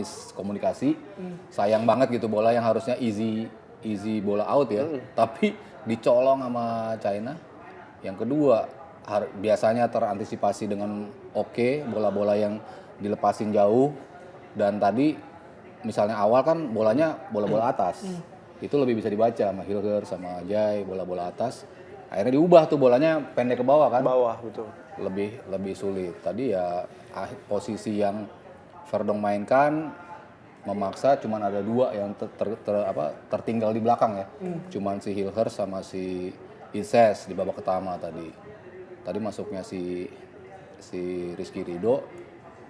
miskomunikasi. Sayang banget gitu bola yang harusnya easy bola out ya, tapi dicolong sama China. Yang kedua, biasanya terantisipasi dengan oke, bola-bola yang dilepasin jauh. Dan tadi misalnya awal kan bolanya bola-bola atas. Itu lebih bisa dibaca sama Hilger, sama Jai, bola-bola atas. Akhirnya diubah tuh bolanya pendek ke bawah kan. Bawah, betul. Lebih sulit. Tadi ya posisi yang Verdong mainkan memaksa cuman ada dua yang tertinggal di belakang ya. Cuman si Hilger sama si Ises di babak pertama tadi. Tadi masuknya si Rizky Ridho.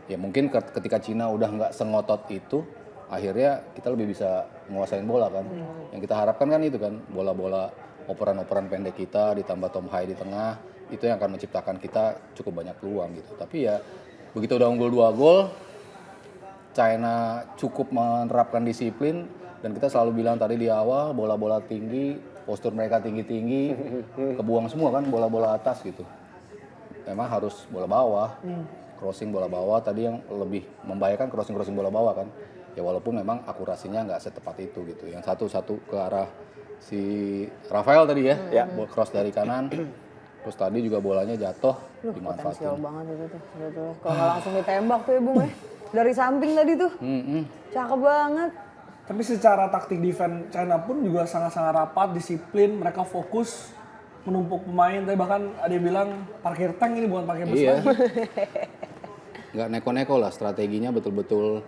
Ya mungkin ketika Cina udah nggak sengotot itu, akhirnya kita lebih bisa menguasain bola kan. Yang kita harapkan kan itu kan, bola-bola operan-operan pendek kita ditambah Tom Hai di tengah, itu yang akan menciptakan kita cukup banyak peluang gitu. Tapi ya begitu udah unggul 2 gol, China cukup menerapkan disiplin dan kita selalu bilang tadi di awal bola-bola tinggi, postur mereka tinggi-tinggi, kebuang semua kan bola-bola atas gitu. Memang harus bola bawah, crossing bola bawah tadi yang lebih membahayakan crossing bola bawah kan. Ya walaupun memang akurasinya nggak setepat itu gitu. Yang satu ke arah si Rafael tadi ya, cross dari kanan. Terus tadi juga bolanya jatuh dimanfaatin. Potensial banget itu tuh sebetulnya. Kalau nggak langsung ditembak tuh ya Bung ya. Dari samping tadi tuh. Cakep banget. Tapi secara taktik defense China pun juga sangat-sangat rapat, disiplin, mereka fokus menumpuk pemain. Tapi bahkan ada yang bilang parkir tank ini bukan parkir bus lagi. Nggak neko-neko lah, strateginya betul-betul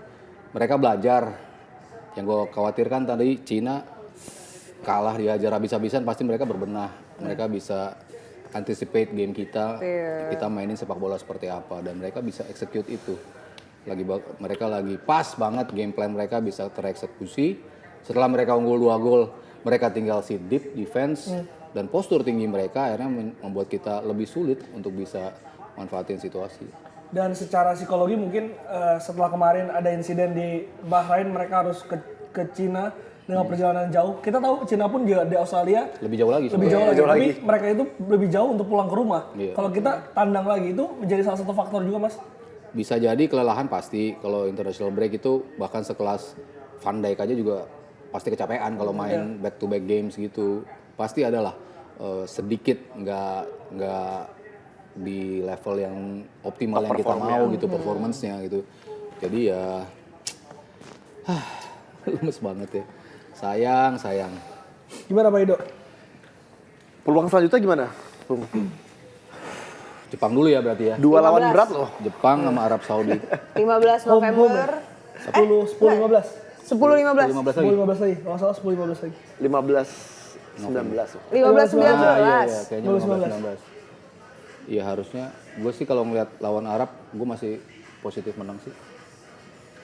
mereka belajar. Yang gue khawatirkan tadi Cina kalah diajar habis-habisan, pasti mereka berbenah. Mereka bisa anticipate game kita mainin sepak bola seperti apa, dan mereka bisa execute itu. Mereka lagi pas banget, game plan mereka bisa tereksekusi. Setelah mereka unggul 2 gol, mereka tinggal sit deep defense, dan postur tinggi mereka akhirnya membuat kita lebih sulit untuk bisa manfaatin situasi. Dan secara psikologi mungkin setelah kemarin ada insiden di Bahrain, mereka harus ke Cina dengan perjalanan jauh. Kita tahu Cina pun juga di Australia lebih jauh lagi. Tapi mereka itu lebih jauh untuk pulang ke rumah. Kalau kita tandang lagi, itu menjadi salah satu faktor juga, Mas. Bisa jadi kelelahan pasti. Kalau international break itu bahkan sekelas Van Dijk aja juga pasti kecapean kalau main back to back games gitu. Pasti adalah sedikit nggak di level yang optimal yang kita mau gitu, performance-nya gitu. Jadi ya lemes banget ya. Sayang. Gimana Pak Ido? Peluang selanjutnya gimana? Jepang dulu ya berarti ya. 2 lawan berat loh. Jepang sama Arab Saudi. 15 November. 10-15 10-15. 10-15 lagi. Kalau salah 10-15 lagi. 15-19. 15-19. Iya, kayaknya 15-19. Iya harusnya. Gue sih kalau ngeliat lawan Arab, gue masih positif menang sih.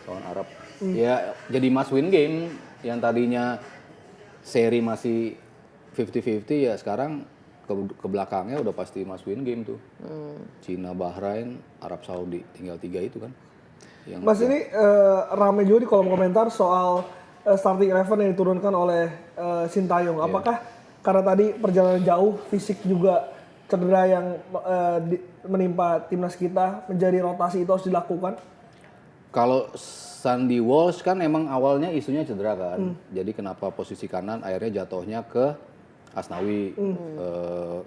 Lawan Arab. Ya jadi must win game. Yang tadinya seri masih 50-50 ya sekarang ke belakangnya udah pasti must win game tuh. Cina, Bahrain, Arab Saudi, tinggal 3 itu kan. Mas ini rame juga di kolom komentar soal starting 11 yang diturunkan oleh Sintayong. Apakah karena tadi perjalanan jauh, fisik juga cedera yang menimpa timnas kita, menjadi rotasi itu harus dilakukan? Kalau Sandy Walsh kan emang awalnya isunya cedera kan. Jadi kenapa posisi kanan akhirnya jatuhnya ke Asnawi.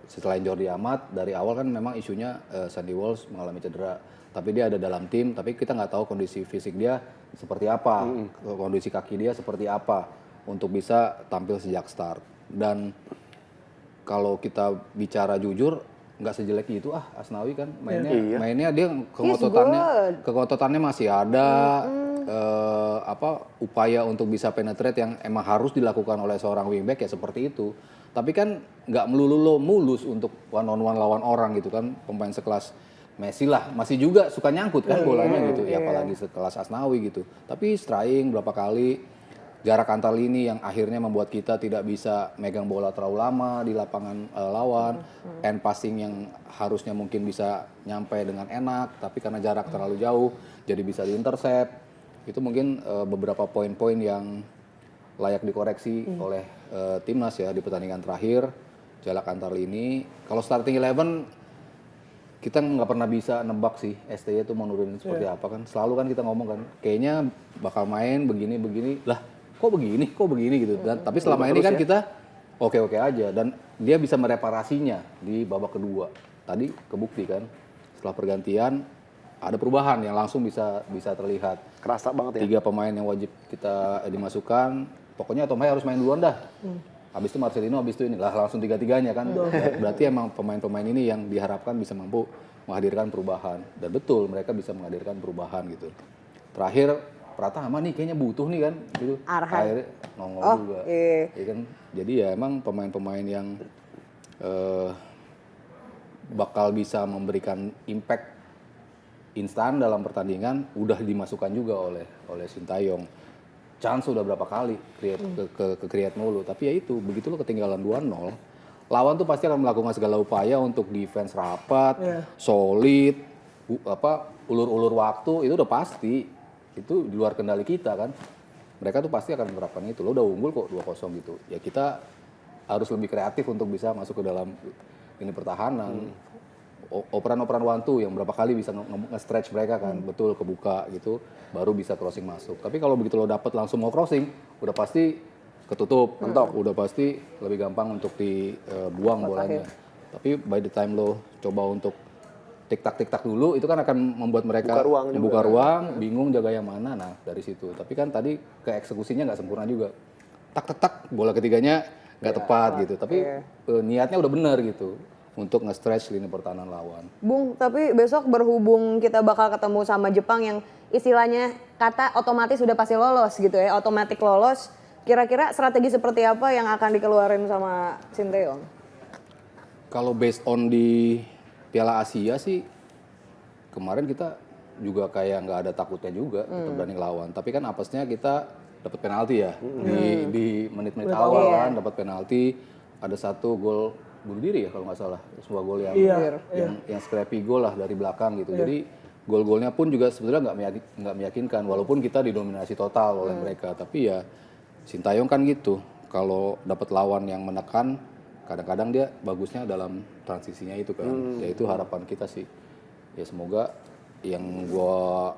Selain Jordi Amat, dari awal kan memang isunya Sandy Walsh mengalami cedera. Tapi dia ada dalam tim, tapi kita nggak tahu kondisi fisik dia seperti apa, kondisi kaki dia seperti apa untuk bisa tampil sejak start. Dan kalau kita bicara jujur, nggak sejelek itu Asnawi kan mainnya dia kekototannya masih ada. Upaya untuk bisa penetrate yang emang harus dilakukan oleh seorang wingback ya seperti itu. Tapi kan nggak melulu mulus untuk one on one lawan orang gitu kan. Pemain sekelas Messi lah masih juga suka nyangkut kan bolanya gitu. Ya apalagi sekelas Asnawi gitu. Tapi straying berapa kali, jarak antar lini yang akhirnya membuat kita tidak bisa megang bola terlalu lama di lapangan lawan. End passing yang harusnya mungkin bisa nyampe dengan enak, tapi karena jarak terlalu jauh jadi bisa diintercept. Itu mungkin beberapa poin-poin yang layak dikoreksi oleh timnas ya di pertandingan terakhir. Jarak antar lini. Kalau starting 11 kita nggak pernah bisa nebak sih STY itu mau nurunin seperti apa kan. Selalu kan kita ngomong kan, kayaknya bakal main begini lah, kok begini gitu. Dan tapi selama ini kan kita oke aja dan dia bisa mereparasinya di babak kedua. Tadi kebukti kan, setelah pergantian ada perubahan yang langsung bisa terlihat. Kerasa banget ya. 3 pemain yang wajib kita dimasukkan, pokoknya Tomai harus main duluan dah. Habis itu Marcelino, habis itu ini lah langsung 3-3-nya kan. Berarti emang pemain-pemain ini yang diharapkan bisa mampu menghadirkan perubahan. Dan betul mereka bisa menghadirkan perubahan gitu. Terakhir Pratama nih kayaknya butuh nih kan gitu. Arhan. Akhirnya nongol juga. Ya kan? Jadi ya emang pemain-pemain yang bakal bisa memberikan impact instan dalam pertandingan udah dimasukkan juga oleh Sintayong. Chance udah berapa kali create mulu, tapi ya itu begitu lo ketinggalan 2-0, lawan tuh pasti akan melakukan segala upaya untuk defense rapat, solid, ulur-ulur waktu, itu udah pasti. Itu di luar kendali kita kan. Mereka tuh pasti akan menerapkan itu. Lo udah unggul kok 2-0 gitu. Ya kita harus lebih kreatif untuk bisa masuk ke dalam ini pertahanan. Operan-operan one two yang berapa kali bisa nge-stretch mereka kan, betul kebuka gitu, baru bisa crossing masuk. Tapi kalau begitu lo dapet langsung mau crossing, udah pasti ketutup, mentok, udah pasti lebih gampang untuk dibuang bolanya. Tapi by the time lo coba untuk tik-tak dulu, itu kan akan membuat mereka membuka ruang, bingung jaga yang mana, nah dari situ. Tapi kan tadi keeksekusinya nggak sempurna juga. Tak, bola ketiganya nggak tepat gitu, tapi niatnya udah benar gitu. Untuk nge-stretch lini pertahanan lawan. Bung, tapi besok berhubung kita bakal ketemu sama Jepang yang istilahnya kata otomatis sudah pasti lolos gitu ya, otomatis lolos. Kira-kira strategi seperti apa yang akan dikeluarin sama Sintayong? Kalau based on di Piala Asia sih, kemarin kita juga kayak nggak ada takutnya juga kita berani lawan. Tapi kan apesnya kita dapat penalti ya di menit-menit awal kan, dapat penalti, ada 1 gol bunuh diri ya kalau nggak salah, sebuah gol yang scrappy gol lah dari belakang gitu. Jadi gol-golnya pun juga sebetulnya nggak meyakinkan walaupun kita didominasi total oleh mereka. Tapi ya Sintayong kan gitu, kalau dapat lawan yang menekan kadang-kadang dia bagusnya dalam transisinya itu kan. Ya itu harapan kita sih. Ya semoga yang gua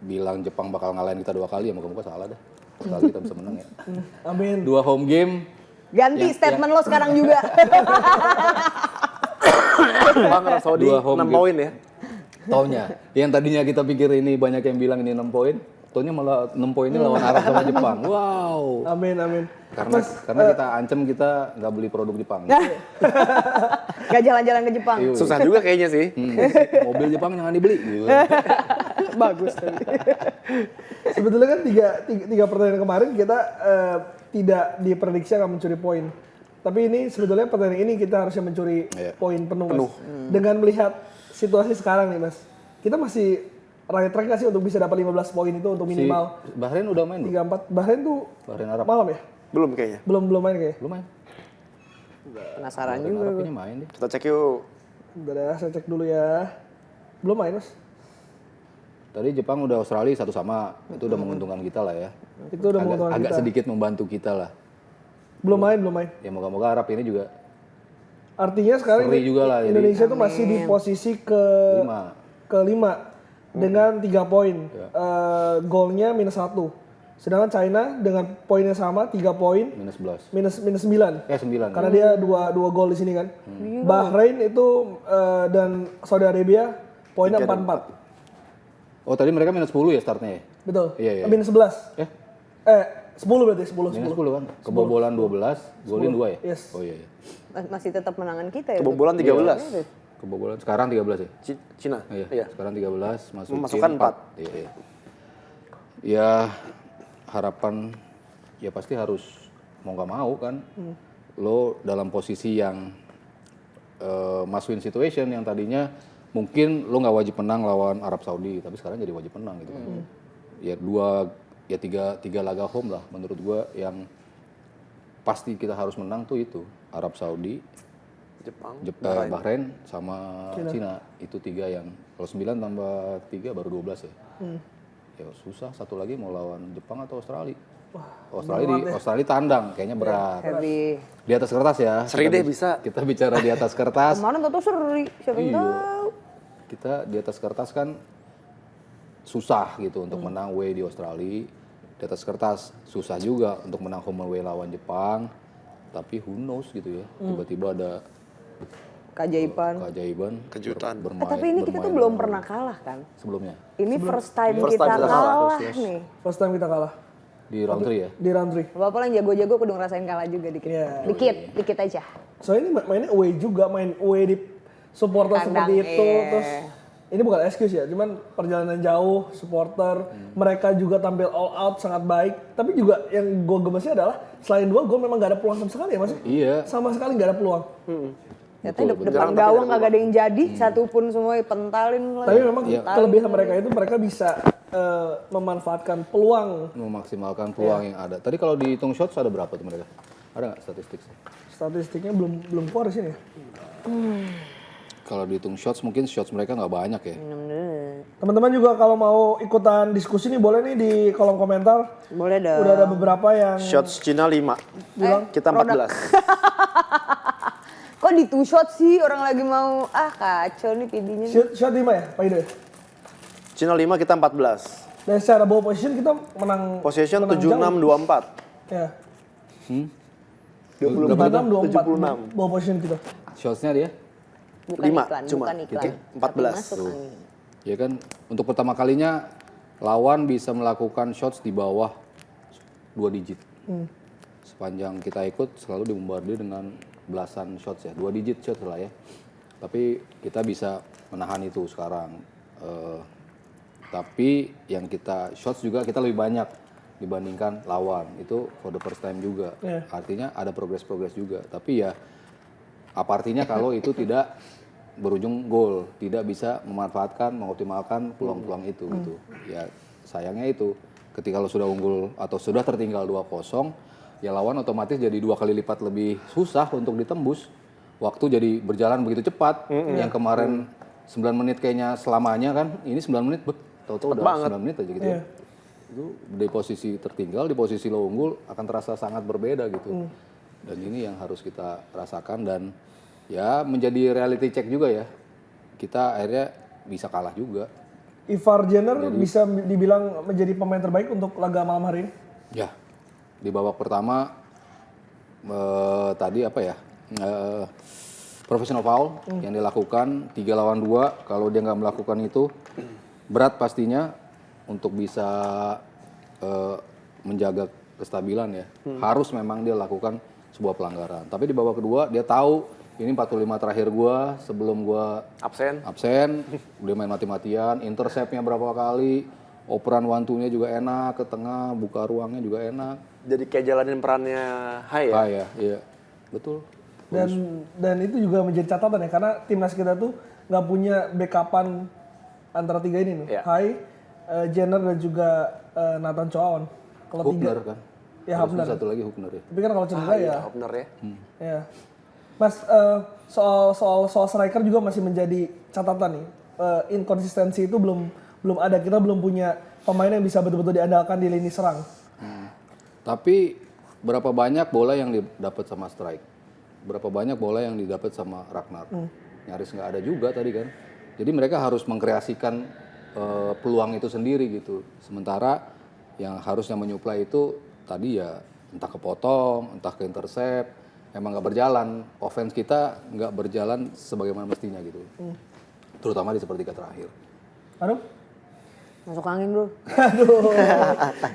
bilang Jepang bakal ngalahin kita 2 kali ya moga-moga salah dah. Sekali kita bisa menang ya. Amin. 2 home game. Ganti statement lo sekarang juga. Bang Arab Saudi 6 poin ya. Taunya, yang tadinya kita pikir ini banyak yang bilang ini 6 poin, taunya malah 6 poin ini lawan Arab sama Jepang. Wow. Amin. Karena kita ancam kita nggak beli produk Jepang. Gak jalan-jalan ke Jepang. Susah juga kayaknya sih. Mobil Jepang jangan dibeli. Gitu. Bagus tuh. Sebetulnya kan tiga pertandingan kemarin kita tidak diprediksi akan mencuri poin. Tapi ini sebetulnya pertandingan ini kita harusnya mencuri poin penuh, Mas. Dengan melihat situasi sekarang nih, Mas. Kita masih right track nggak sih untuk bisa dapat 15 poin itu untuk minimal Bahrain udah main belum? 3-4. Bahrain tuh Bahrain Arab. malam ya? Belum kayaknya. Belum main kayaknya. Belum main. Penasaran Bahrain juga. Arab kayaknya main deh. Kita cek yuk. Udah deh, saya cek dulu ya. Belum main, Mas. Tadi Jepang udah Australia 1-1, itu udah menguntungkan kita lah ya. Itu udah menguntungkan Agak kita. sedikit membantu kita lah. Belum main. Ya moga-moga Arab ini juga Artinya sekarang seri juga lah. Indonesia tuh masih di posisi kelima dengan 3 poin. Golnya -1. Sedangkan China dengan poinnya sama 3 poin -11. minus 9. 9. Karena dia dua gol di sini kan. Bahrain itu dan Saudi Arabia poinnya 4-4. Oh tadi mereka -10 ya startnya ya? Betul. Iya. Minus 11. 10 berarti 10. -10 kan? Kebobolan 12, golin 2 ya? Yes. Oh iya. Masih tetap menangan kita ya. Kebobolan 13. Kebobolan sekarang 13 ya? Cina. Iya. Sekarang 13 Memasukkan 4. Iya. Ya harapan ya pasti harus mau nggak mau kan. Lo dalam posisi yang must win situation yang tadinya mungkin lo nggak wajib menang lawan Arab Saudi, tapi sekarang jadi wajib menang gitu kan. Ya tiga laga home lah menurut gua yang pasti kita harus menang tuh itu Arab Saudi, Jepang, Bahrain sama Cina. Itu 3 yang kalau 9 tambah 3 baru 12 ya. ya susah. Satu lagi mau lawan Jepang atau Australia. berat ya. Australia tandang, kayaknya berat. Heavy. Di atas kertas ya. Seri Kita deh bisa. Kita bicara di atas kertas. Kemarin tuh seri, siapa yang Iya. tahu? Kita di atas kertas kan susah gitu untuk menang away di Australia. Di atas kertas susah juga untuk menang home away lawan Jepang. Tapi who knows gitu ya. Tiba-tiba ada keajaiban. Kejutan. Bermain, Tapi ini kita tuh bermain belum dengan- pernah kalah kan? sebelumnya Ini first time First kita time kita kalah. kalah nih. First time kita kalah di round 3 ya. di round 3. Bapak yang jago-jago kudu ngerasain kalah juga dikit. Iya. Dikit aja. Soalnya ini mainnya away juga, main away di supporter Kandang, seperti itu. iya. Terus ini bukan excuse ya, cuman perjalanan jauh, supporter, mereka juga tampil all out sangat baik. Tapi juga yang gue gemesnya adalah selain 2 gol memang gak ada peluang sama sekali ya mas? Iya. Sama sekali gak ada peluang. Ternyata Betul, depan gawang kagak ada yang jadi, satu pun semua pentalin lagi. Tapi memang kelebihan mereka itu mereka bisa memanfaatkan peluang. Memaksimalkan peluang yang ada. Tadi kalau dihitung shots ada berapa tuh mereka? Ada nggak statistik? Statistiknya belum keluar di sini ya. Kalau dihitung shots mungkin shots mereka nggak banyak ya. Teman-teman juga kalau mau ikutan diskusi nih boleh nih di kolom komentar. Boleh dong. Udah ada beberapa yang Shots Cina 5. Kita 14. Kok di two shot sih orang lagi mau kacau nih PD-nya. shot 5 ya, Pak Ido ya? Cina 5, kita 14. Dan secara ball position kita menang. Possession menang 76-24. Ya. 26, 76. Ball position kita. Shotsnya dia? Bukan 5 iklan, cuma. bukan iklan. Kita 14. Tapi masuk angin. Ya kan untuk pertama kalinya lawan bisa melakukan shots di bawah 2 digit. Sepanjang kita ikut selalu dibombardir dengan belasan shots ya, 2 digit shots lah ya. Tapi kita bisa menahan itu sekarang. Tapi yang kita shots juga kita lebih banyak dibandingkan lawan. Itu for the first time juga. Yeah. Artinya ada progres-progres juga. Tapi ya apa artinya kalau itu tidak berujung gol, tidak bisa memanfaatkan, mengoptimalkan peluang-peluang itu gitu. Ya sayangnya itu ketika lo sudah unggul atau sudah tertinggal 2-0, ya lawan otomatis jadi 2 kali lipat lebih susah untuk ditembus. Waktu jadi berjalan begitu cepat. Yang kemarin 9 menit kayaknya selamanya kan, ini 9 menit tahu-tahu udah 9 menit aja gitu. Iya. Itu di posisi tertinggal, di posisi lo unggul akan terasa sangat berbeda gitu. Dan ini yang harus kita rasakan dan ya menjadi reality check juga ya. Kita akhirnya bisa kalah juga. Ivar Jenner bisa dibilang menjadi pemain terbaik untuk laga malam hari ini. Ya, di babak pertama tadi apa ya, professional foul yang dilakukan 3 lawan 2. Kalau dia nggak melakukan itu berat pastinya untuk bisa menjaga kestabilan ya. Harus memang dia lakukan sebuah pelanggaran. Tapi di babak kedua dia tahu ini 45 terakhir gua sebelum gua absen, udah main mati-matian, interceptnya berapa kali, operan one-two-nya juga enak, ke tengah, buka ruangnya juga enak. Jadi kayak jalanin perannya Hai ya? Ya, iya, betul. Dan itu juga menjadi catatan ya karena timnas kita tuh nggak punya backupan antara 3 ini nih. Iya. Hai, Jenner dan juga Nathan Choaon. Kalau 3 Hubner kan. Ya, Harusnya Hubner. satu lagi Hubner ya. Tapi kan kalau cedera ya. Opener ya? Ya. Mas, soal striker juga masih menjadi catatan nih. Inkonsistensi itu belum ada. Kita belum punya pemain yang bisa betul-betul diandalkan di lini serang. Tapi berapa banyak bola yang didapat sama Strike? Berapa banyak bola yang didapat sama Ragnar? Nyaris nggak ada juga tadi kan. Jadi mereka harus mengkreasikan peluang itu sendiri gitu. Sementara yang harusnya menyuplai itu tadi ya entah kepotong, entah ke intercept, emang nggak berjalan. Offense kita nggak berjalan sebagaimana mestinya gitu. Terutama di sepertiga terakhir. Aduh, Masuk angin bro. aduh.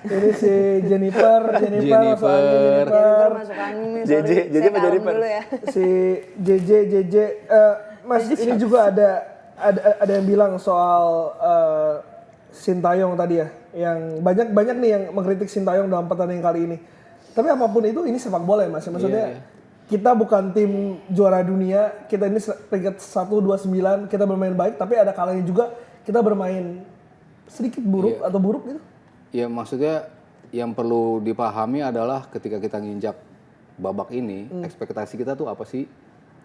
Ini si Jennifer masuk angin, Jennifer. Masuk angin nih, JJ, sorry. JJ Saya apa kalem Jennifer? dulu ya. Si JJ. Mas, ini juga ada yang bilang soal Sintayong tadi ya, yang banyak nih yang mengkritik Sintayong dalam pertandingan kali ini. Tapi apapun itu, ini sepak bola ya mas. Maksudnya kita bukan tim juara dunia, kita ini peringkat 129, kita bermain baik, tapi ada kalanya juga kita bermain sedikit buruk atau buruk gitu. Ya maksudnya yang perlu dipahami adalah ketika kita nginjak babak ini, ekspektasi kita tuh apa sih?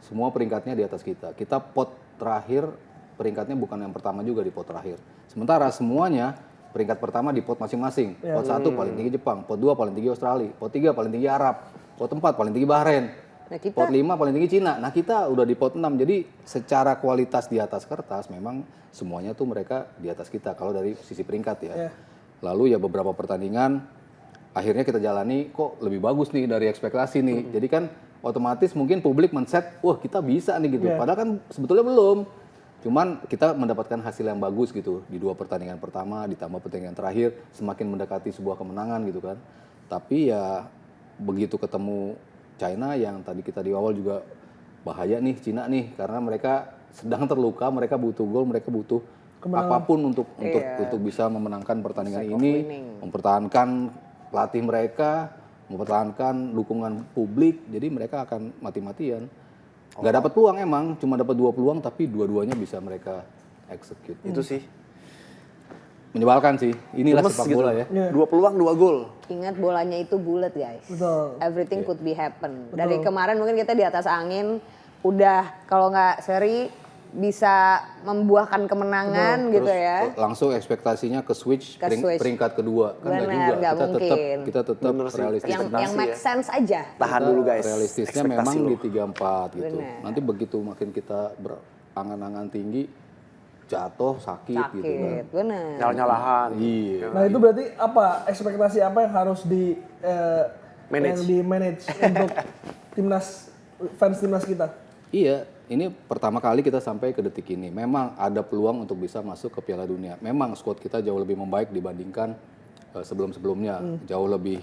Semua peringkatnya di atas kita. Kita pot terakhir peringkatnya bukan yang pertama juga di pot terakhir. Sementara semuanya peringkat pertama di pot masing-masing. Pot 1 paling tinggi Jepang, pot 2 paling tinggi Australia, pot 3 paling tinggi Arab, pot 4 paling tinggi Bahrain. Nah, kita Pot 5 paling tinggi Cina. Nah, kita udah di pot 6. Jadi secara kualitas di atas kertas memang semuanya tuh mereka di atas kita kalau dari sisi peringkat ya. Iya. Lalu ya beberapa pertandingan akhirnya kita jalani kok lebih bagus nih dari ekspektasi nih. Jadi kan otomatis mungkin publik men-set, wah kita bisa nih gitu. Iya. Padahal kan sebetulnya belum. Cuman kita mendapatkan hasil yang bagus gitu di 2 pertandingan pertama ditambah pertandingan terakhir semakin mendekati sebuah kemenangan gitu kan. Tapi ya begitu ketemu China yang tadi kita di awal juga bahaya nih Cina nih karena mereka sedang terluka, mereka butuh gol, mereka butuh apapun untuk bisa memenangkan pertandingan ini, mempertahankan pelatih mereka, mempertahankan dukungan publik. Jadi mereka akan mati-matian. Nggak dapat peluang emang, cuma dapat 2 peluang tapi dua-duanya bisa mereka execute. Itu sih. Menyebalkan sih. Inilah Gemes sepak gitu. bola ya. 2 peluang 2 gol. ingat bolanya itu bulat guys. Betul. Everything could be happen. Dari kemarin mungkin kita di atas angin udah kalau nggak seri bisa membuahkan kemenangan gitu Terus ya. langsung ekspektasinya ke switch, Ke switch. peringkat kedua kan nggak Benar, juga. nggak mungkin. Kita tetap Bener sih. realistis. Yang make sense aja. Tahan dulu guys. Realistisnya Ekspektasi memang lo. di 34 gitu. Benar. Nanti begitu makin kita berangan-angan tinggi jatuh sakit gitu kan. Sakit, benar. Nyalah-nyalahan. Iya. Nah itu berarti apa ekspektasi apa yang harus Manage. di manage untuk timnas fans timnas kita? Iya, ini pertama kali kita sampai ke detik ini. Memang ada peluang untuk bisa masuk ke Piala Dunia. Memang squad kita jauh lebih membaik dibandingkan sebelum-sebelumnya. Jauh lebih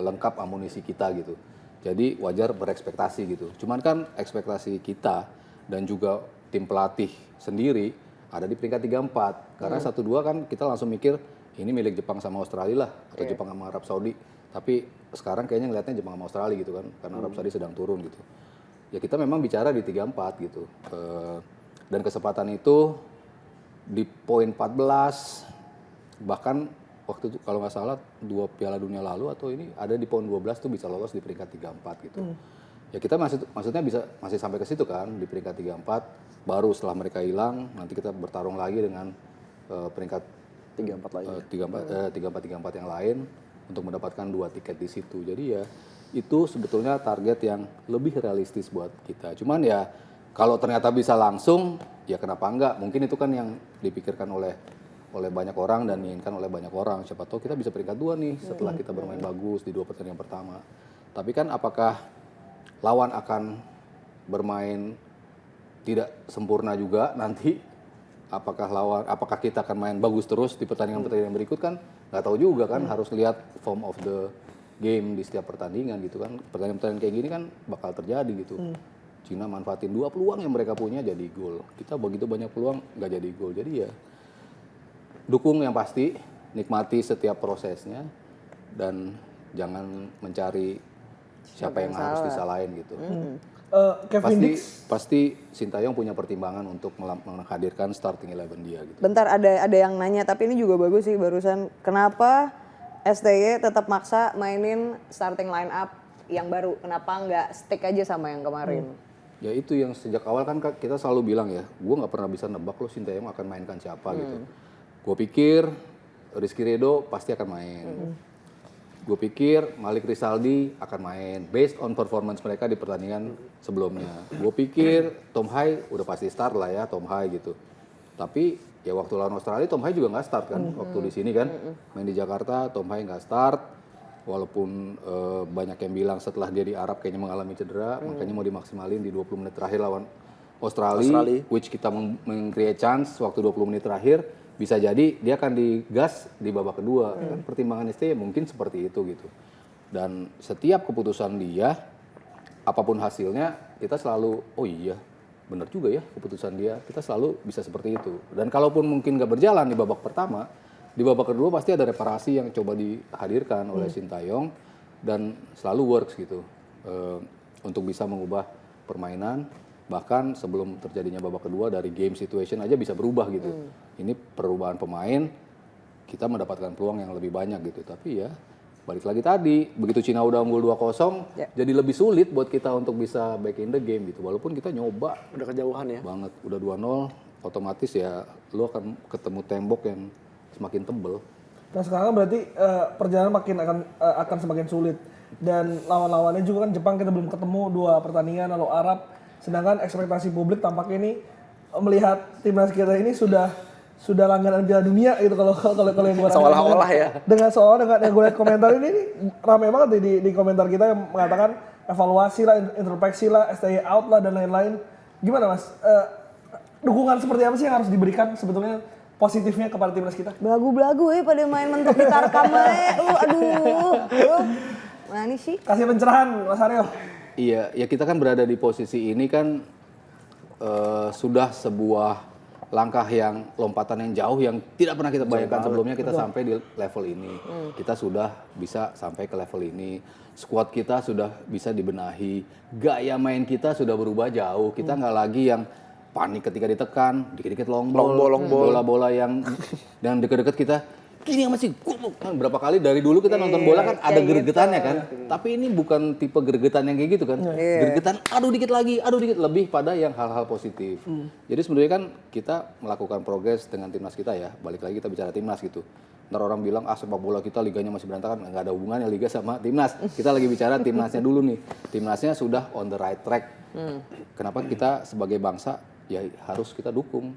lengkap amunisi kita gitu. Jadi wajar berekspektasi gitu. Cuman kan ekspektasi kita dan juga tim pelatih sendiri ada di peringkat 34. Karena 1-2 kan kita langsung mikir ini milik Jepang sama Australia lah. Atau Jepang sama Arab Saudi. Tapi sekarang kayaknya ngelihatnya Jepang sama Australia gitu kan. Karena Arab Saudi sedang turun gitu. Ya kita memang bicara di 34 gitu. Dan kesempatan itu di poin 14 bahkan waktu itu kalau nggak salah 2 Piala Dunia lalu atau ini ada di poin 12 tuh bisa lolos di peringkat 34 gitu. Ya kita maksudnya masih sampai ke situ kan di peringkat 34 baru setelah mereka hilang nanti kita bertarung lagi dengan peringkat 3-4 lagi. 34 yang lain untuk mendapatkan 2 tiket di situ. Jadi ya itu sebetulnya target yang lebih realistis buat kita. Cuman ya kalau ternyata bisa langsung, ya kenapa enggak? Mungkin itu kan yang dipikirkan oleh banyak orang dan diinginkan oleh banyak orang. Siapa tahu kita bisa peringkat 2 nih setelah kita bermain bagus di 2 pertandingan pertama. Tapi kan apakah lawan akan bermain tidak sempurna juga nanti? Apakah kita akan main bagus terus di pertandingan-pertandingan berikut kan? Nggak tahu juga kan, harus lihat form of the game di setiap pertandingan gitu kan. Pertandingan-pertandingan kayak gini kan bakal terjadi gitu. Cina manfaatin 2 peluang yang mereka punya jadi gol. Kita begitu banyak peluang nggak jadi gol. Jadi ya dukung yang pasti, nikmati setiap prosesnya dan jangan mencari siapa yang harus disalahin gitu. Kevin Dix, Pasti Sintayong punya pertimbangan untuk menghadirkan starting 11 dia gitu. Bentar ada yang nanya tapi ini juga bagus sih barusan. Kenapa STY tetap maksa mainin starting line up yang baru? Kenapa nggak stick aja sama yang kemarin? Ya itu yang sejak awal kan kita selalu bilang ya, gue nggak pernah bisa nebak lo Sintayong akan mainkan siapa gitu. Gue pikir Rizky Ridho pasti akan main. Gue pikir Malik Rizaldi akan main based on performance mereka di pertandingan sebelumnya. Gue pikir Tom Hai udah pasti start lah ya, Tom Hai gitu. Tapi ya waktu lawan Australia Tom Hai juga nggak start kan, waktu di sini kan main di Jakarta Tom Hai nggak start. Walaupun banyak yang bilang setelah dia di Arab kayaknya mengalami cedera, makanya mau dimaksimalin di 20 menit terakhir lawan Australia. Which kita meng-create chance waktu 20 menit terakhir. Bisa jadi dia akan digas di babak kedua. Kan pertimbangan STY mungkin seperti itu gitu. Dan setiap keputusan dia, apapun hasilnya, kita selalu, oh iya benar juga ya keputusan dia. Kita selalu bisa seperti itu. Dan kalaupun mungkin nggak berjalan di babak pertama, di babak kedua pasti ada reparasi yang coba dihadirkan oleh Sintayong. Dan selalu works gitu. Untuk bisa mengubah permainan. Bahkan sebelum terjadinya babak kedua dari game situation aja bisa berubah gitu. Ini perubahan pemain, kita mendapatkan peluang yang lebih banyak gitu. Tapi ya balik lagi tadi, begitu Cina udah unggul 2-0, jadi lebih sulit buat kita untuk bisa back in the game gitu. Walaupun kita nyoba Udah kejauhan ya. banget, udah 2-0, otomatis ya lu akan ketemu tembok yang semakin tebel. Nah sekarang berarti perjalanan makin akan semakin sulit dan lawan-lawannya juga kan Jepang kita belum ketemu 2 pertandingan lalu Arab, sedangkan ekspektasi publik tampaknya ini melihat timnas kita ini sudah langganan Piala Dunia gitu kalau yang gue Seolah-olah ya. dengan yang gue lihat komentar ini ramai banget di komentar kita yang mengatakan evaluasi lah, introspeksi lah, STY out lah dan lain-lain. Gimana Mas? Dukungan seperti apa sih yang harus diberikan sebetulnya positifnya kepada timnas kita? Belagu-belagu pada main mentok di tarkam aduh. Mana sih? Kasih pencerahan Mas Aryo. Iya, ya kita kan berada di posisi ini kan sudah sebuah langkah yang lompatan yang jauh yang tidak pernah kita bayangkan sebelumnya kita sampai di level ini. Kita sudah bisa sampai ke level ini. Squad kita sudah bisa dibenahi. Gaya main kita sudah berubah jauh. Kita nggak lagi yang panik ketika ditekan, dikit-dikit long ball, bola-bola yang deket-deket kita. Gini yang masih kan berapa kali dari dulu kita nonton bola kan ada gregetannya kan. Tapi ini bukan tipe gregetan yang kayak gitu kan. Gregetan aduh dikit lagi, lebih pada yang hal-hal positif. Jadi sebenarnya kan kita melakukan progres dengan timnas kita ya. Balik lagi kita bicara timnas gitu. Ntar orang bilang sepak bola kita liganya masih berantakan, nggak ada hubungannya liga sama timnas. Kita lagi bicara timnasnya dulu nih. Timnasnya sudah on the right track. Kenapa kita sebagai bangsa ya harus kita dukung.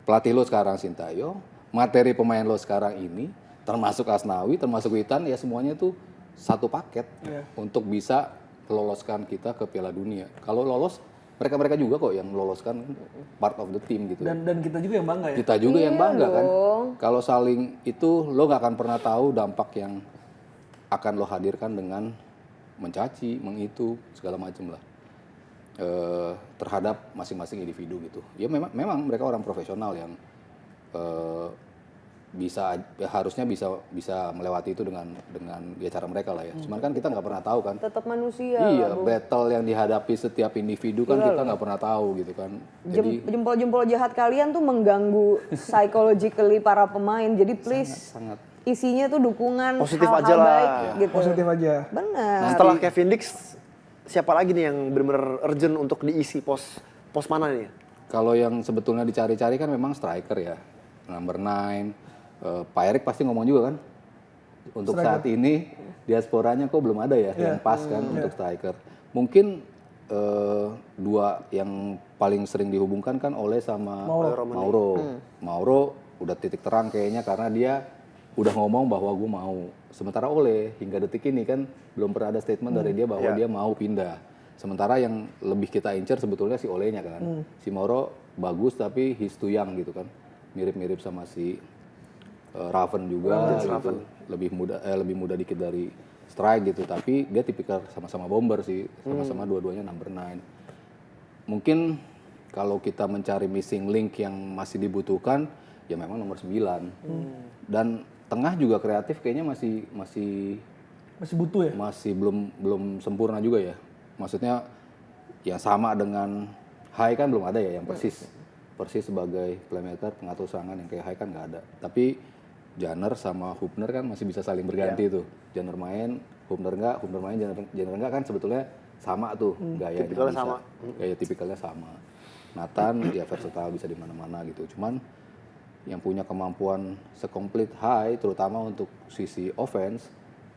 Pelatih lo sekarang Sintayong, materi pemain lo sekarang ini, termasuk Asnawi, termasuk Witan, ya semuanya tuh satu paket untuk bisa meloloskan kita ke Piala Dunia. Kalau lolos, mereka juga kok yang meloloskan part of the team gitu. Dan kita juga yang bangga ya? Kita juga yang bangga kan. Kalau saling itu, lo gak akan pernah tahu dampak yang akan lo hadirkan dengan mencaci, mengitu, segala macam lah. Terhadap masing-masing individu gitu. Ya memang mereka orang profesional yang harusnya bisa melewati itu dengan ya cara mereka lah ya. Cuman kan kita nggak pernah tahu kan. Tetap manusia. Iya, battle yang dihadapi setiap individu kan kita nggak pernah tahu gitu kan. Jadi Jempol-jempol jahat kalian tuh mengganggu psychologically para pemain. Jadi please sangat isinya tuh dukungan Positif hal-hal aja lah. baik gitu. Positif aja. Benar. Nah, setelah Kevin Dix, siapa lagi nih yang benar-benar urgent untuk diisi pos mana nih? kalau yang sebetulnya dicari-cari kan memang striker ya. Number 9. Pak Erik pasti ngomong juga kan. Untuk saat ini diasporanya kok belum ada ya yang pas kan untuk striker. Mungkin 2 yang paling sering dihubungkan kan Ole sama Mauro. Mauro udah titik terang kayaknya karena dia udah ngomong bahwa gue mau. Sementara Ole hingga detik ini kan belum pernah ada statement dari dia bahwa dia mau pindah. Sementara yang lebih kita incer sebetulnya si Olenya kan. Si Mauro bagus tapi he's too young gitu kan. Mirip-mirip sama si Raven juga gitu. Lebih muda dikit dari Strike gitu, tapi dia tipikal sama-sama bomber sih. Sama-sama dua-duanya number 9. Mungkin kalau kita mencari missing link yang masih dibutuhkan ya memang nomor 9. Dan tengah juga kreatif kayaknya masih butuh ya? Masih belum sempurna juga ya. Maksudnya yang sama dengan Hai kan belum ada ya yang persis sebagai playmaker pengatur serangan yang kayak Hai kan nggak ada. Tapi Janner sama Hubner kan masih bisa saling berganti tuh. Janner main, Hubner main, Janner enggak kan sebetulnya sama tuh gayanya. Tipikalnya sama. Gaya tipikalnya sama. Nathan ya versatile bisa di mana-mana gitu. Cuman yang punya kemampuan sekomplit Hai terutama untuk sisi offense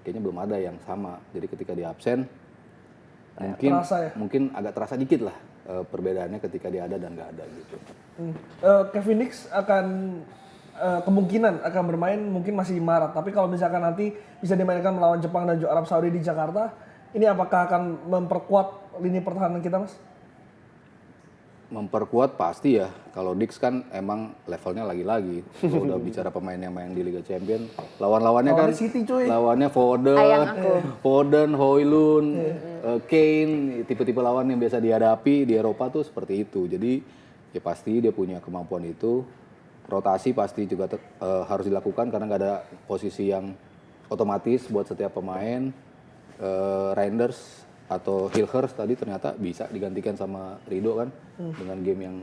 kayaknya belum ada yang sama. Jadi ketika di absen mungkin agak terasa dikit lah perbedaannya ketika dia ada dan nggak ada gitu. Kevin Dix akan kemungkinan akan bermain mungkin masih di Maret. Tapi kalau misalkan nanti bisa dimainkan melawan Jepang dan Arab Saudi di Jakarta, ini apakah akan memperkuat lini pertahanan kita, Mas? Memperkuat pasti ya. Kalau Dix kan emang levelnya lagi-lagi. Kalau udah bicara pemain yang main di Liga Champion, lawannya kan City, cuy. Lawannya Foden, Højlund, Kane, tipe-tipe lawan yang biasa dihadapi di Eropa tuh seperti itu. Jadi ya pasti dia punya kemampuan itu. Rotasi pasti juga harus dilakukan karena nggak ada posisi yang otomatis buat setiap pemain. Reinders atau Hilgers tadi ternyata bisa digantikan sama Rido kan dengan game yang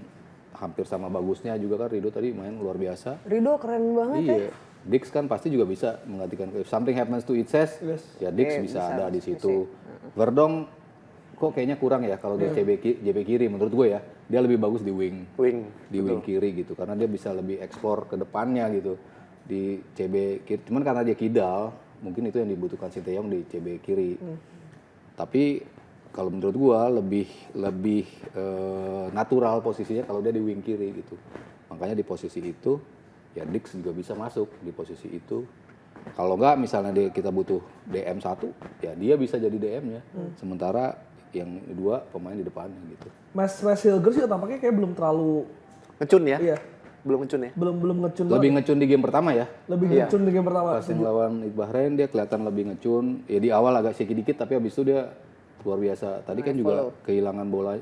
hampir sama bagusnya juga kan. Rido tadi main luar biasa. Rido keren banget ya. Dix kan pasti juga bisa menggantikan. If something happens to Itses, ya Dix bisa ada di situ. Verdong kok kayaknya kurang ya kalau dia JB kiri menurut gue ya. Dia lebih bagus di wing. Di wing kiri gitu karena dia bisa lebih eksplor ke depannya gitu. di CB kiri. Cuman karena dia kidal, mungkin itu yang dibutuhkan Sinteyong di CB kiri. Tapi kalau menurut gua lebih natural posisinya kalau dia di wing kiri gitu. Makanya di posisi itu ya Dix juga bisa masuk di posisi itu. Kalau nggak misalnya kita butuh DM1, ya dia bisa jadi DM-nya. Sementara yang dua pemain di depannya gitu. Mas Hilger sih tampaknya kayak belum terlalu Ngecun ya? iya, Belum ngecun ya? belum ngecun. Lebih ngecun di game pertama ya. Lebih Iya. ngecun di game pertama. Pas yang lawan Bahrain dia kelihatan lebih ngecun. Ya di awal agak shaky dikit tapi habis itu dia luar biasa. Tadi kan juga kehilangan bola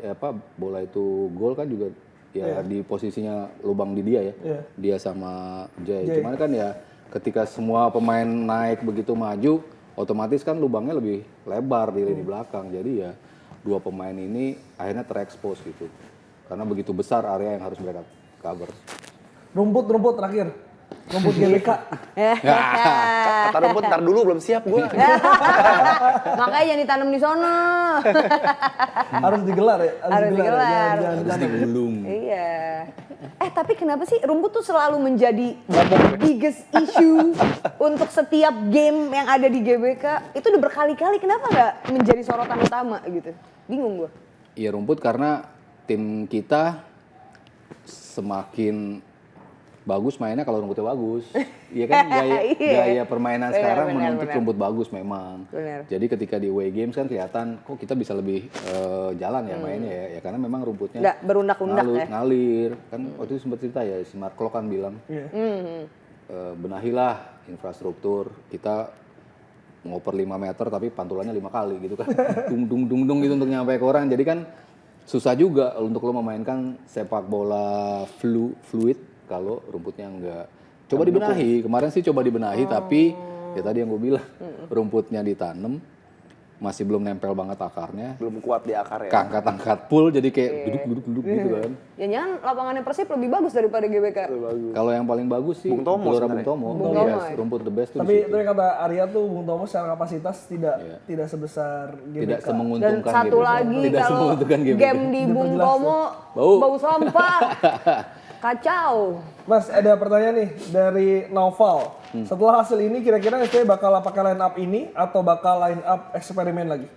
bola itu gol kan juga ya di posisinya lubang di dia ya. Iya. Dia sama Jay. Cuman kan ya ketika semua pemain naik begitu maju, otomatis kan lubangnya lebih lebar di lini belakang. Jadi ya dua pemain ini akhirnya terekspos gitu. Karena begitu besar area yang harus mereka cover. Rumput terakhir. Rumput GBK. Kata rumput ntar dulu belum siap gue. Makanya jangan ditanam di sono. Harus digelar ya. Harus digelar. Jangan Harus digulung. Iya. Tapi kenapa sih rumput tuh selalu menjadi biggest issue untuk setiap game yang ada di GBK? Itu udah berkali-kali, kenapa nggak menjadi sorotan utama gitu? Bingung gue. Iya rumput karena tim kita semakin bagus mainnya kalau rumputnya bagus. Iya kan gaya permainan Benar, sekarang benar, menuntut benar. rumput bagus memang. Benar. Jadi ketika di away games kan kelihatan kok kita bisa lebih jalan ya mainnya ya karena memang rumputnya Nggak berundak-undak ya. ngalir. Kan waktu itu sempat cerita ya si Mark Klok kan bilang benahilah infrastruktur kita ngoper 5 meter tapi pantulannya 5 kali gitu kan. dung gitu untuk nyampe ke orang. Jadi kan susah juga untuk lo memainkan sepak bola fluid kalau rumputnya enggak. Coba dibenahi. Kemarin sih coba dibenahi tapi ya tadi yang gue bilang rumputnya ditanam masih belum nempel banget akarnya. Belum kuat di akar ya. Angkat full jadi kayak duduk gitu kan. Jangan lapangannya Persib lebih bagus daripada GBK. Kalau yang paling bagus sih Bung Tomo Gelora sebenarnya. Bung Tomo. Bung Iya, Tomo, ya. rumput the best tuh di Tapi situ. kata Arya tuh Bung Tomo secara kapasitas tidak sebesar GBK. Tidak Dan semenguntungkan satu GBK. lagi Tidak kalau semenguntungkan GBK. game di Bung Tomo bau sampah. Kacau. Mas, ada pertanyaan nih dari Noval. Setelah hasil ini kira-kira STY bakal pakai line up ini atau bakal line up eksperimen lagi?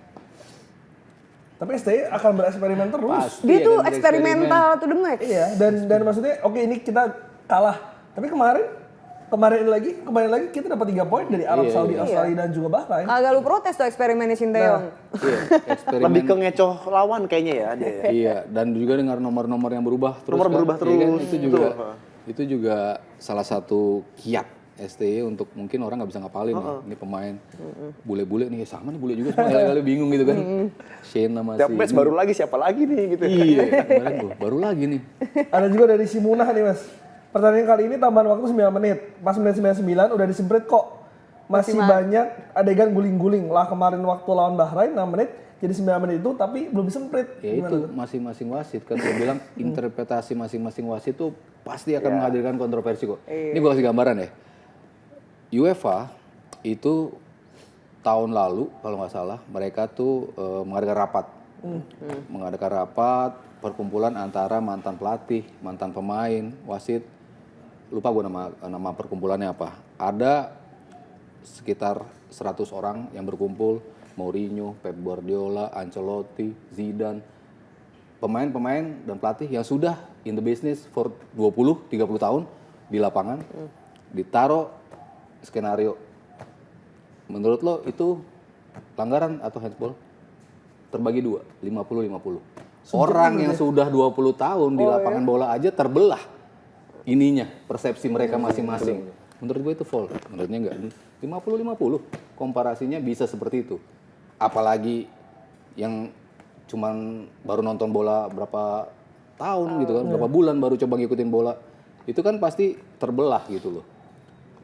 Tapi STY akan bereksperimen terus. Pasti Dia tuh akan eksperimental to the max. Iya, dan maksudnya oke ini kita kalah. Tapi kemarin lagi kita dapat 3 poin dari Arab Saudi, Australia dan juga Bahrain. Kagak lu protes tuh eksperimennya Sinteyong. Iya, eksperimen. Lebih ke ngecoh lawan kayaknya ya dia. Ya. Iya, dan juga dengan nomor-nomor yang berubah terus. Nomor kan? berubah Iya kan? terus. Itu juga salah satu kiat STY untuk mungkin orang nggak bisa ngapalin nih. Ini pemain bule-bule nih sama nih bule juga semua kali-kali bingung gitu kan. Shane sama Tiap match baru lagi siapa lagi nih gitu. Iya, kemarin tuh baru lagi nih. Ada juga dari si Munah nih Mas. Pertandingan kali ini tambahan waktu 9 menit. Pas menit 99 udah disemprit kok. Masih banyak adegan guling-guling. Lah kemarin waktu lawan Bahrain 6 menit jadi 9 menit itu tapi belum disemprit. Ya itu masing-masing wasit kan saya bilang interpretasi masing-masing wasit tuh pasti akan menghadirkan kontroversi kok. Ini gue kasih gambaran ya. UEFA itu tahun lalu kalau nggak salah mereka tuh mengadakan rapat. Mengadakan rapat perkumpulan antara mantan pelatih, mantan pemain, wasit. Lupa gue nama perkumpulannya apa. Ada sekitar 100 orang yang berkumpul, Mourinho, Pep Guardiola, Ancelotti, Zidane, pemain-pemain dan pelatih yang sudah in the business for 20-30 tahun di lapangan, ditaruh skenario. Menurut lo itu pelanggaran atau handball? Terbagi dua, 50-50. Orang yang sudah 20 tahun di lapangan bola aja terbelah ininya, persepsi mereka masing-masing. Menurut gue itu foul, menurutnya enggak. 50-50, komparasinya bisa seperti itu. Apalagi yang cuman baru nonton bola berapa tahun gitu kan, berapa bulan baru coba ngikutin bola. Itu kan pasti terbelah gitu loh.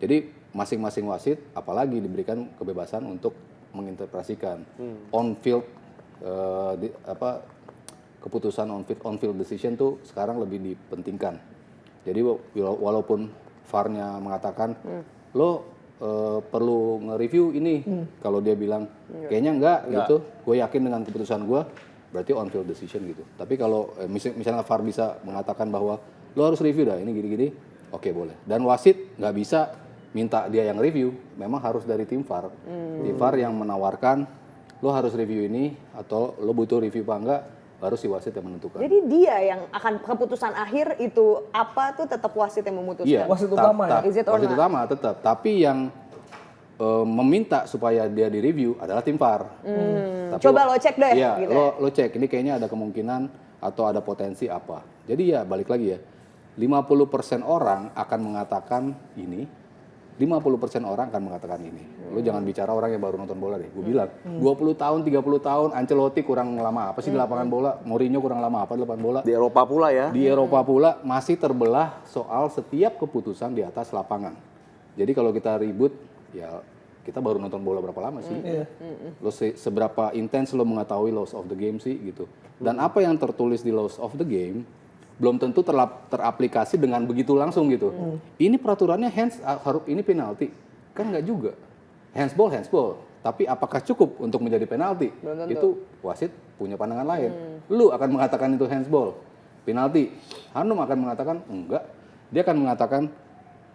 Jadi masing-masing wasit apalagi diberikan kebebasan untuk menginterpretasikan on field keputusan on field decision tuh sekarang lebih dipentingkan. Jadi walaupun VAR-nya mengatakan lo perlu nge-review ini, kalau dia bilang kayaknya enggak gitu, gue yakin dengan keputusan gue, berarti on field decision gitu. Tapi kalau misalnya VAR bisa mengatakan bahwa lo harus review dah ini gini-gini, oke boleh. Dan wasit nggak bisa minta dia yang review, memang harus dari tim VAR. Tim VAR yang menawarkan, lo harus review ini atau lo butuh review apa enggak, baru si wasit yang menentukan. Jadi dia yang akan keputusan akhir itu apa tuh tetap wasit yang memutuskan. Iya, Wasit utama ya? Is it or wasit not? utama tetap. Tapi yang meminta supaya dia direview adalah tim VAR. Tapi, Coba lo cek deh, Iya, gitu lo cek. Ini kayaknya ada kemungkinan atau ada potensi apa. Jadi ya balik lagi ya, 50% orang akan mengatakan ini, 50% orang akan mengatakan ini. Lo jangan bicara orang yang baru nonton bola deh. Gue bilang, 20 tahun, 30 tahun, Ancelotti kurang lama apa sih di lapangan bola? Mourinho kurang lama apa di lapangan bola? Di Eropa pula ya. Di Eropa pula masih terbelah soal setiap keputusan di atas lapangan. Jadi kalau kita ribut, ya kita baru nonton bola berapa lama sih? Lo seberapa intens lo mengetahui laws of the game sih gitu. Dan apa yang tertulis di laws of the game belum tentu teraplikasi dengan begitu langsung gitu. Ini peraturannya harus ini penalti. Kan nggak juga. Handsball. Tapi apakah cukup untuk menjadi penalti? Itu wasit punya pandangan lain. Lu akan mengatakan itu handsball, penalti. Hanum akan mengatakan enggak. Dia akan mengatakan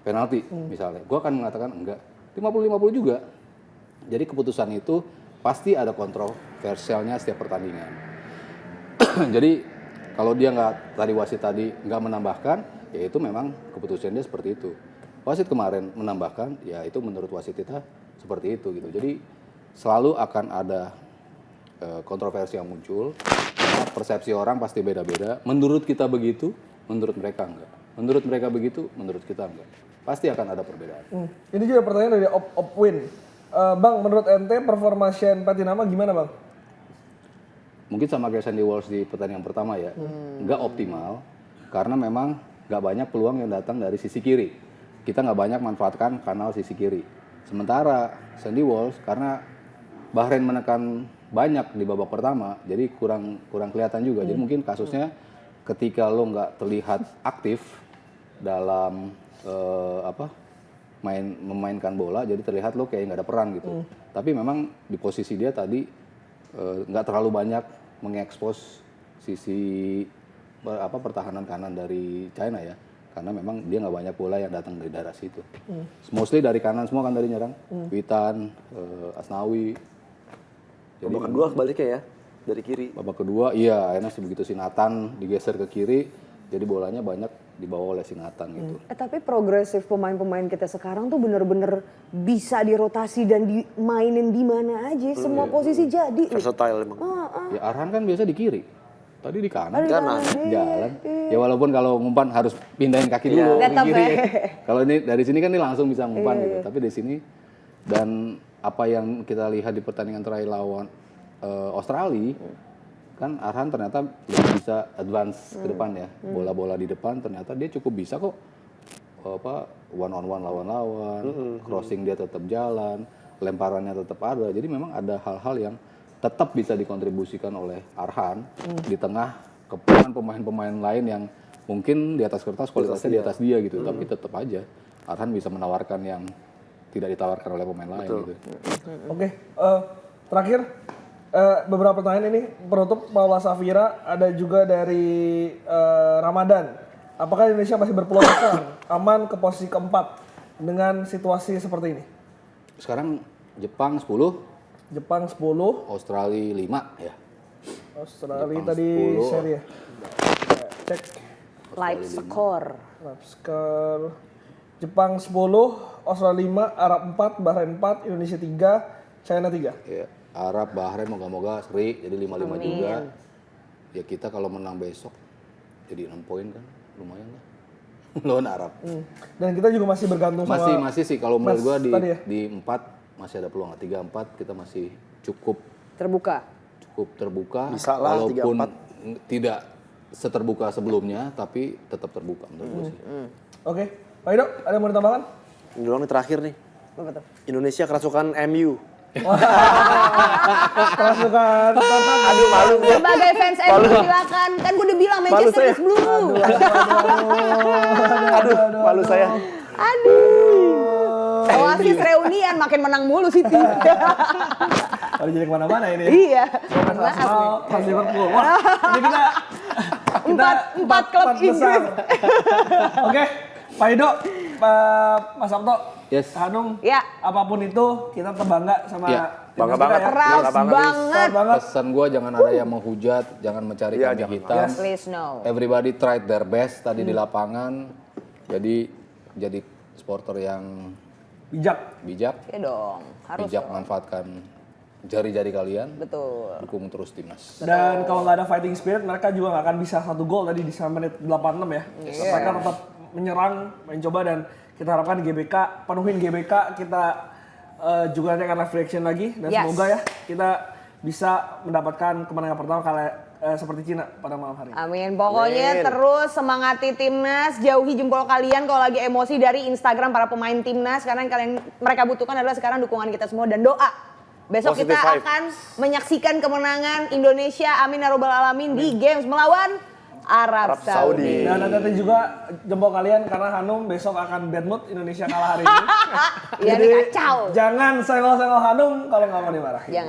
penalti misalnya. Gua akan mengatakan enggak. 50-50 juga. Jadi keputusan itu pasti ada kontroversialnya setiap pertandingan. Jadi kalau dia wasit tadi nggak menambahkan, ya itu memang keputusan dia seperti itu. Wasit kemarin menambahkan, ya itu menurut wasit kita seperti itu gitu. Jadi selalu akan ada kontroversi yang muncul. Persepsi orang pasti beda-beda. Menurut kita begitu, menurut mereka enggak. Menurut mereka begitu, menurut kita enggak. Pasti akan ada perbedaan. Ini juga pertanyaan dari Opwin. Bang, menurut ente performa Shane Patinama gimana bang? Mungkin sama kayak Sandy Walsh di pertandingan pertama ya, nggak optimal karena memang nggak banyak peluang yang datang dari sisi kiri. Kita nggak banyak manfaatkan kanal sisi kiri. Sementara Sandy Walsh karena Bahrain menekan banyak di babak pertama, jadi kurang kelihatan juga. Jadi mungkin kasusnya ketika lo nggak terlihat aktif dalam memainkan bola, jadi terlihat lo kayak nggak ada peran gitu. Tapi memang di posisi dia tadi nggak terlalu banyak mengekspos sisi pertahanan kanan dari China ya, karena memang dia nggak banyak bola yang datang dari daerah situ. Mostly dari kanan semua kan dari nyerang, Witan, Asnawi. Jadi Babak kedua kebaliknya ya, dari kiri. babak kedua iya akhirnya begitu si Nathan digeser ke kiri, jadi bolanya banyak dibawa oleh si Nathan gitu. Tapi progresif pemain-pemain kita sekarang tuh bener-bener bisa dirotasi dan dimainin di mana aja, semua posisi jadi. Versatile emang. Ya Arhan kan biasa di kiri, tadi di kanan. Kanan. Jalan. Ya walaupun kalau ngumpan harus pindahin kaki dulu Tetap di kiri. ya. Kalau ini dari sini kan ini langsung bisa ngumpan gitu. Tapi di sini dan apa yang kita lihat di pertandingan terakhir lawan Australia kan Arhan ternyata lebih bisa advance ke depan ya. Bola-bola di depan ternyata dia cukup bisa kok one on one lawan-lawan, crossing dia tetap jalan, lemparannya tetap ada. Jadi memang ada hal-hal yang tetap bisa dikontribusikan oleh Arhan di tengah kekurangan pemain-pemain lain yang mungkin di atas kertas kualitasnya di atas dia gitu, tapi tetap aja Arhan bisa menawarkan yang tidak ditawarkan oleh pemain lain gitu. Oke, terakhir beberapa pertanyaan ini penutup Paula Safira, ada juga dari Ramadan. Apakah Indonesia masih berpeluang besar aman ke posisi keempat dengan situasi seperti ini? Sekarang Jepang 10, Jepang 10, Australia 5 ya. Australia Jepang tadi 10. seri ya. Cek Live score. skor. Jepang 10, Australia 5, Arab 4, Bahrain 4, Indonesia 3, China 3. Ya, Arab, Bahrain moga-moga seri jadi 5-5 juga. Ya kita kalau menang besok jadi 6 poin kan, lumayan lah. Lawan Arab. Dan kita juga masih bergantung sama Masih sih kalau menurut gua tadi ya? di 4 masih ada peluang. 3-4 kita masih cukup Terbuka. terbuka. Bisa lah, walaupun 3-4. tidak seterbuka sebelumnya tapi tetap terbuka menurut gua sih. Oke, Pak Ido, ada yang mau ditambahkan? Ini doang nih terakhir nih. Apa tuh? Indonesia kerasukan MU. Kerasukan Tottenham. Aduh malu gue. Sebagai fans MU silakan. Kan gue udah bilang Manchester saya. is blue. Aduh, malu saya. Aduh. Oasis reunian makin menang mulu City. Baru jadi kemana-mana ini. Iya. Mas Arsenal, Mas Liverpool. Wah, ini kita Empat klub besar. Inggris. Oke, Pak Ido, Mas Sabto, Yes. Hanum, Ya. apapun itu kita tetap bangga sama Iya. timnas Bangga kita banget. ya. Keras Bangga banget, banget. Banget. Pesan gue jangan ada yang menghujat, jangan mencari Iya, kambing jangan. hitam. Please no. Everybody tried their best tadi di lapangan. Jadi supporter yang bijak, Ya dong, harus bijak dong. manfaatkan jari-jari kalian. Betul. Dukung terus timnas. Dan kalau nggak ada fighting spirit, mereka juga nggak akan bisa 1 gol tadi di menit 86 ya. Mereka tetap menyerang, mencoba dan kita harapkan GBK, penuhin GBK, kita juga nanti akan live reaction lagi. Dan Yes. semoga ya kita bisa mendapatkan kemenangan pertama seperti Cina pada malam hari ini. Amin. Pokoknya Amin. terus semangati timnas, jauhi jempol kalian kalau lagi emosi dari Instagram para pemain timnas karena yang mereka butuhkan adalah sekarang dukungan kita semua dan doa. Besok Positive kita vibes. akan menyaksikan kemenangan Indonesia, amin ya robbal alamin, di games melawan Arab Saudi. Dan nanti juga jempol kalian karena Hanum besok akan bad mood Indonesia kalah hari ini. Iya, ini kacau. Jangan senggol-senggol Hanum kalau nggak mau dimarahin. Jangan.